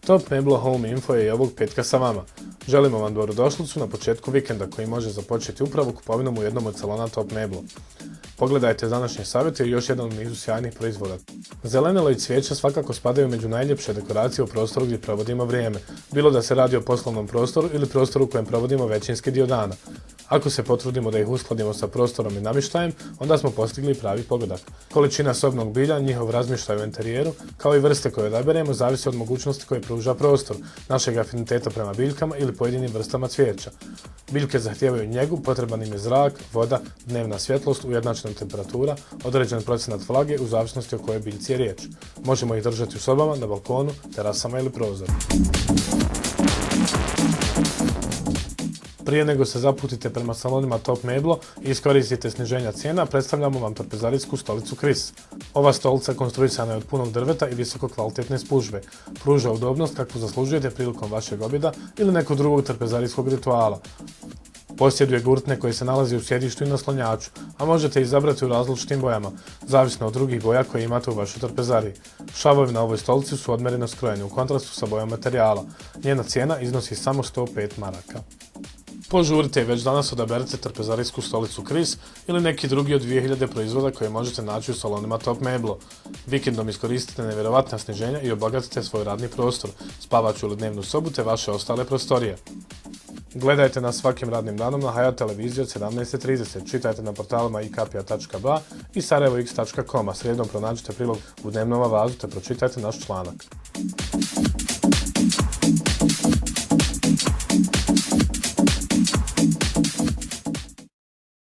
Top Meblo Home Info je i ovog petka sa vama. Želimo vam dobrodošlicu na početku vikenda koji može započeti upravo kupovinom u jednom od salona Top Meblo. Pogledajte današnje savjete i još jedan u nizu sjajnih proizvoda. Zelenilo i cvijeća svakako spadaju među najljepše dekoracije u prostoru gdje provodimo vrijeme, bilo da se radi o poslovnom prostoru ili prostoru u kojem provodimo većinski dio dana. Ako se potrudimo da ih uskladimo sa prostorom i namještajem, onda smo postigli pravi pogodak. Količina sobnog bilja, njihov razmještaj u interijeru, kao i vrste koje odaberemo, zavisi od mogućnosti koje pruža prostor, našeg afiniteta prema biljkama ili pojedinim vrstama cvijeća. Biljke zahtijevaju njegu, potreban im je zrak, voda, dnevna svjetlost, ujednačena temperatura, određen procenat vlage u zavisnosti o kojoj biljci je riječ. Možemo ih držati u sobama, na balkonu, terasama ili prozoru. Prije nego se zaputite prema salonima Top Meblo i iskoristite sniženja cijena, predstavljamo vam trpezarijsku stolicu Kris. Ova stolica konstruisana je od punog drveta i visoko kvalitetne spužve. Pruža udobnost kakvu zaslužujete prilikom vašeg objeda ili nekog drugog trpezarijskog rituala. Posjeduje gurtne koji se nalazi u sjedištu i naslonjaču, a možete izabrati u različitim bojama, zavisno od drugih boja koje imate u vašoj trpezariji. Šavovi na ovoj stolici su odmjereno skrojeni u kontrastu sa bojom materijala. Njena cijena iznosi samo 105 maraka. Požurite i već danas odaberite trpezarijsku stolicu Kris ili neki drugi od 2000 proizvoda koje možete naći u salonima Top Meblo. Vikendom iskoristite nevjerovatna sniženja i obogatite svoj radni prostor, spavaću ili dnevnu sobu te vaše ostale prostorije. Gledajte nas svakim radnim danom na Hayat televiziji od 17:30, čitajte na portalima ikapija.ba i sarajevox.com, a srijedom pronađite prilog u dnevnom avazu te pročitajte naš članak.